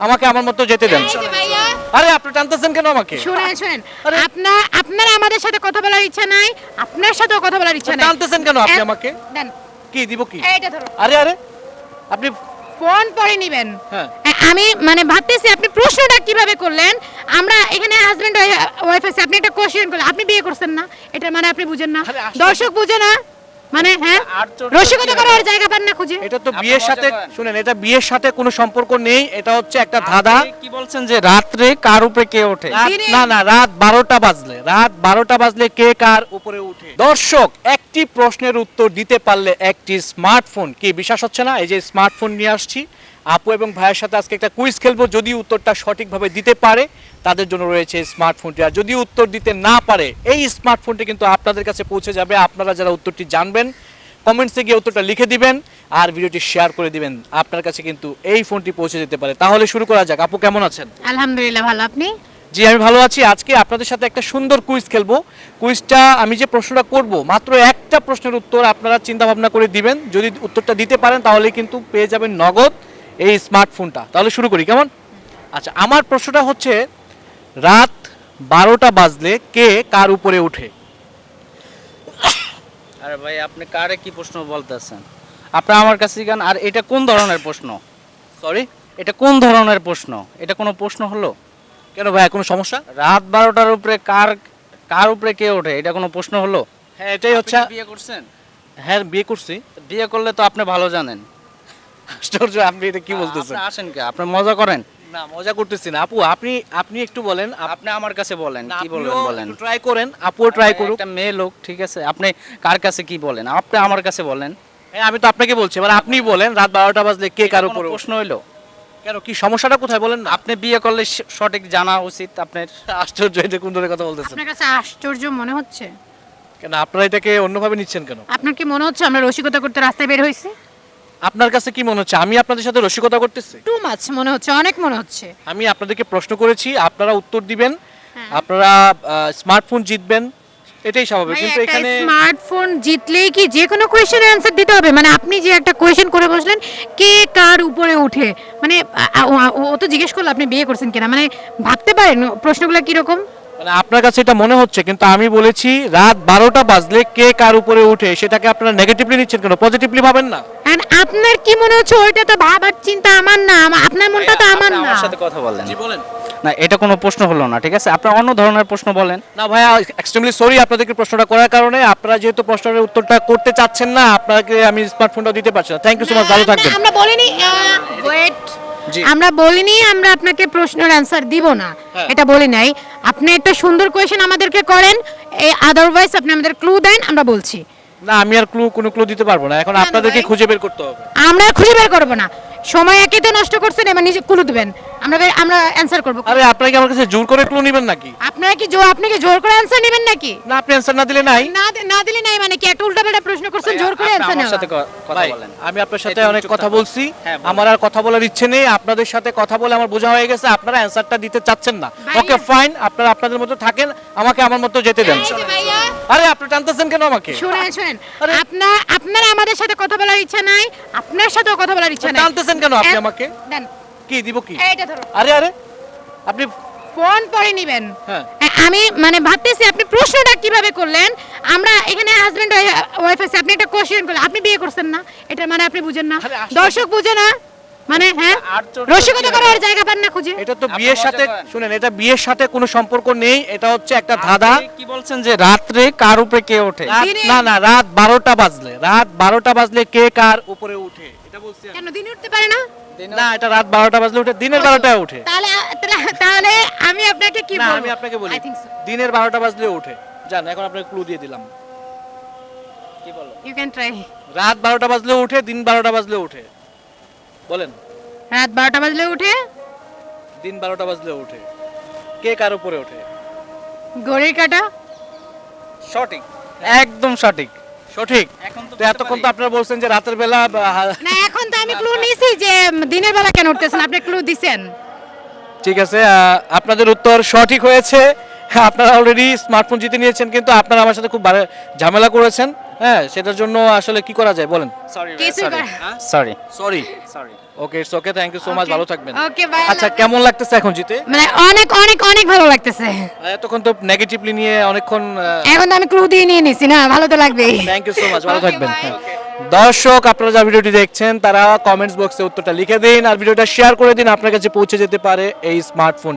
আমাকে আমার মতো যেতে দেন। আরে আপনি টানতেছেন কেন আমাকে? শুনেন আপনারা আমাদের সাথে কথা বলার ইচ্ছা নাই, আপনার সাথেও কথা বলার ইচ্ছা নাই। টানতেছেন কেন আপনি আমাকে? দেন কি দিব কি? এইটা ধরো। আরে আরে আপনি ফোন পরে নেবেন। হ্যাঁ। আমি মানে ভাবতেছি আপনি প্রশ্নটা কিভাবে করলেন। আমরা এখানে হাজবেন্ড ওয়াইফ আছে, আপনি একটা কোশ্চেন করলেন, আপনি বিয়ে করছেন না, এটা মানে আপনি বুঝেন না, আরে আসলে- দর্শক বুঝে না, মানে হ্যাঁ রসিকতা করার জায়গা পান না খুঁজে। এটা তো বিয়ের সাথে শুনেন, এটা বিয়ের সাথে কোনো সম্পর্ক নেই, এটা হচ্ছে একটা ধাঁধা। কি বলছেন যে রাত্রে কার উপরে কে ওঠে? না না, রাত 12টা বাজলে কে কার উপরে উঠে? দর্শক, একটি প্রশ্নের উত্তর দিতে পারলে একটি স্মার্টফোন, কি বিশ্বাস হচ্ছে না? এই যে স্মার্টফোন নিয়ে আসছি, আপু এবং ভাইয়ের সাথে আজকে একটা কুইজ খেলবো। যদি উত্তরটা সঠিকভাবে দিতে পারে তাদের জন্য রয়েছে স্মার্টফোনটি, আর যদি উত্তর দিতে না পারে এই স্মার্টফোনটি কিন্তু আপনাদের কাছে পৌঁছে যাবে। আপনারা যারা উত্তরটি জানবেন কমেন্টসে গিয়ে উত্তরটা লিখে দিবেন আর ভিডিওটি শেয়ার করে দিবেন, আপনার কাছে কিন্তু এই ফোনটি পৌঁছে যেতে পারে। তাহলে শুরু করা যাক। আপু কেমন আছেন? আলহামদুলিল্লাহ ভালো, আপনি? জি আমি ভালো আছি। আজকে আপনাদের সাথে একটা সুন্দর কুইজ খেলবো। কুইজটা আমি যে প্রশ্নটা করব, মাত্র একটা প্রশ্নের উত্তর আপনারা চিন্তা ভাবনা করে দিবেন। যদি উত্তরটা দিতে পারেন তাহলে কিন্তু পেয়ে যাবেন নগদ এই স্মার্টফোনটা। তাহলে শুরু করি, কেমন? আচ্ছা, আমার প্রশ্নটা হচ্ছে রাত 12টা বাজলে কে কার উপরে উঠে? আরে ভাই আপনি কারে কি প্রশ্ন বলতেছেন? আপনি আমার কাছে গান। আর এটা কোন ধরনের প্রশ্ন? সরি, এটা কোন ধরনের প্রশ্ন? এটা কোনো প্রশ্ন হলো? কেন ভাই, কোনো সমস্যা? রাত 12টার উপরে কার উপরে কে ওঠে, এটা কোনো প্রশ্ন হলো? হ্যাঁ, এটাই হচ্ছে। আপনি কি বিয়ে করছেন? হ্যাঁ বিয়ে করছি। বিয়ে করলে তো আপনি ভালো জানেন। আশ্চর্য, আপনি এটা কি বলতেছেন? আপনি আসেন কে? আপনি মজা করেন? না, মজা করতেছি না আপু। আপনি একটু বলেন। আপনি আমার কাছে বলেন, কি বলবেন বলেন। ট্রাই করেন, আপুও ট্রাই করুক। একটা মেয়ে লোক, ঠিক আছে, আপনি কার কাছে কি বলেন? আপনি আমার কাছে বলেন। হ্যাঁ, আমি তো আপনাকে বলছি, এবার আপনি বলেন রাত 12টা বাজলে কে কার এটা কোনো উপরে উঠে? প্রশ্ন হইলো? কেন, কি সমস্যাটা কোথায় বলেন না? আপনি বিয়ে করলে সঠিক জানা উচিত আপনার। আশ্চর্য, এটা কোন ধরনের কথা বলতেছেন? আপনার কাছে আশ্চর্য মনে হচ্ছে? কেন আপনারা এটাকে অন্যভাবে নিচ্ছেন কেন? আপনার কি মনে হচ্ছে আমরা রসিকতা করতে রাস্তায় বের হইছি? আপনার কাছে কি মনে হচ্ছে আমি আপনাদের সাথে রসিকতা করতেছি? টু মাচ মনে হচ্ছে, অনেক মনে হচ্ছে। আমি আপনাদেরকে প্রশ্ন করেছি, আপনারা উত্তর দিবেন, হ্যাঁ। আপনারা স্মার্টফোন জিতবেন, এটাই স্বাভাবিক। ভাই, কিন্তু একটা এখানে স্মার্টফোন জিতলেই কি যে কোনো কোয়েশ্চেনের অ্যানসার দিতে হবে? মানে আপনি যে একটা কোয়েশ্চেন করে বসলেন কে কার উপরে ওঠে, মানে ও তো জিজ্ঞেস করলো আপনি বিয়ে করছেন কিনা, মানে ভাবতে পারেন প্রশ্নগুলো কি রকম। মানে আপনার কাছে এটা মনে হচ্ছে, কিন্তু আমি বলেছি রাত 12টা বাজলে কে কার উপরে উঠে, সেটাকে আপনারা নেগেটিভলি নিচ্ছেন কেন? পজিটিভলি ভাবেন না? And আপনার কি মনে হচ্ছে ওইটা তো ভাবার চিন্তা আমার না, আপনার মনটা তো আমার আপনি না। আমার সাথে কথা বলেন। জি বলেন। না, এটা কোনো প্রশ্ন হলো না, ঠিক আছে? আপনি অন্য ধরনের প্রশ্ন বলেন। না ভাইয়া, এক্সট্রিমলি সরি আপনাদেরকে প্রশ্নটা করার কারণে। আপনারা যেহেতু প্রশ্নের উত্তরটা করতে চাচ্ছেন না, আপনাকে আমি স্মার্টফোনটা দিতে পারছি না। থ্যাংক ইউ সো মাচ, ভালো থাকবেন। আমরা বলিনি ওয়েট, জি। আমরা বলিনি আমরা আপনাকে প্রশ্নের অ্যানসার দিব না, হ্যাঁ। এটা বলি নাই। আপনি একটা সুন্দর কোয়েশ্চেন আমাদেরকে করেন, এই আদারওয়াইজ আপনি আমাদের ক্লু দেন, আমরা বলছি। না, আমি আর কোনো ক্লু দিতে পারবো না, এখন কেন আপনাদেরকে ভাই? খুঁজে বের করতে হবে। আমরা খুঁজে বের করব না, সময় একই তো নষ্ট করছেন, এবার নিজে ক্লু দিবেন, আমরা অ্যানসার করব। আরে আপনারা কি আমার কাছে জোর করে ক্লু নেবেন নাকি? আপনি কি জোর করে অ্যানসার নেবেন নাকি? না, আপনি অ্যান্সার না দিলে নাই। না দিলে নাই মানে কি একটা উল্টাপাল্টা প্রশ্ন করছেন জোর করে আপনি অ্যানসার আমার নেওয়া? সাথে কথা ভাই, বলেন। আমি আপনার সাথে একটু অনেক চুপ কথা থাকুন। বলছি, হ্যাঁ, বলুন। আমার আর কথা বলার ইচ্ছে নেই। আপনাদের সাথে কথা বলে আমার বোঝা হয়ে গেছে আপনারা অ্যান্সারটা দিতে চাচ্ছেন না। ভাইয়া। ওকে ফাইন, আপনারা আপনাদের মতো থাকেন, আমাকে আমার মতো যেতে দেন। এই যে ভাইয়া, আরে আপনি টানতেছেন কেন আমাকে? শুনেন আরে- আপনার আমাদের সাথে কথা বলার ইচ্ছা নাই, আপনার সাথেও কথা বলার ইচ্ছা নাই। টানতেছেন কেন আপনি আমাকে? দেন কি দিব কি? এইটা ধরো। আরে আরে আপনি ফোন পরে নেবেন। হ্যাঁ। আমি মানে ভাবতেছি আপনি প্রশ্নটা কিভাবে করলেন। আমরা এখানে হাজবেন্ড ওয়াইফ আছে, আপনি একটা কোশ্চেন করলেন, আপনি বিয়ে করছেন না, এটা মানে আপনি বুঝেন না, আরে আসলে- দর্শক বুঝে না, মানে হ্যাঁ আশ্চর্য রসিকতা কি করার জায়গা পান না খুঁজে। এটা তো আপনি বিয়ের মজা সাথে করেন। শুনেন, এটা বিয়ের সাথে কোনো সম্পর্ক নেই, এটা হচ্ছে একটা ধাঁধা। আপনি কি বলছেন যে রাত্রে কার উপরে কে ওঠে? দিনে- না না, রাত 12টা বাজলে কে কার উপরে উঠে, এটা বলছি আমি। কেন দিনে উঠতে পারে না? না, এটা রাত 12টা বাজলে উঠে, দিনের 12টায় উঠে। তাহলে আমি আপনাকে কি না, বলবো? আমি আপনাকে বলি I think so. দিনের 12টা বাজলে উঠে। জান, এখন আপনাকে ক্লু দিয়ে দিলাম। কি বলো? You can try. রাত 12টা বাজলে উঠে, দিন 12টা বাজলে উঠে। বলেন। রাত 12টা বাজলে উঠে, দিন 12টা বাজলে উঠে, কে কার উপরে ওঠে? ঘড়ির কাঁটা। সঠিক, একদম সঠিক। সঠিক। এখন তো এতক্ষণ তো আপনারা বলছেন যে রাতের বেলা না, এখন তো আমি ক্লু নিছি যে দিনের বেলা কেন উঠতেছেন, আপনি ক্লু দিছেন। ঠিক আছে, আপনাদের উত্তর সঠিক হয়েছে। আপনারা অলরেডি স্মার্টফোন জিতে নিয়েছেন, কিন্তু আপনারা আমার সাথে খুব ঝামেলা করেছেন। হ্যাঁ, সেটার জন্য আসলে কি করা যায় বলেন? সরি কিছুই করা- sorry sorry. Sorry. Okay it's okay, thank you so much, ভালো থাকবেন। Okay bye. আচ্ছা, কেমন লাগতেছে এখন জিতে? মানে অনেক অনেক অনেক ভালো লাগতেছে। এতক্ষণ তো নেগেটিভলি নিয়ে অনেকক্ষণ। এখন তো আমি ক্লু দিয়ে নিয়ে নিছি না, ভালো তো লাগবেই। থ্যাংক ইউ সো মাচ, ভালো Okay, থাকবেন। bye. হ্যাঁ। দর্শক, আপনারা যা ভিডিওটি দেখছেন তারা কমেন্টস বক্সে উত্তরটা লিখে দিন আর ভিডিওটা শেয়ার করে দিন, আপনার কাছে পৌঁছে যেতে পারে এই স্মার্টফোন।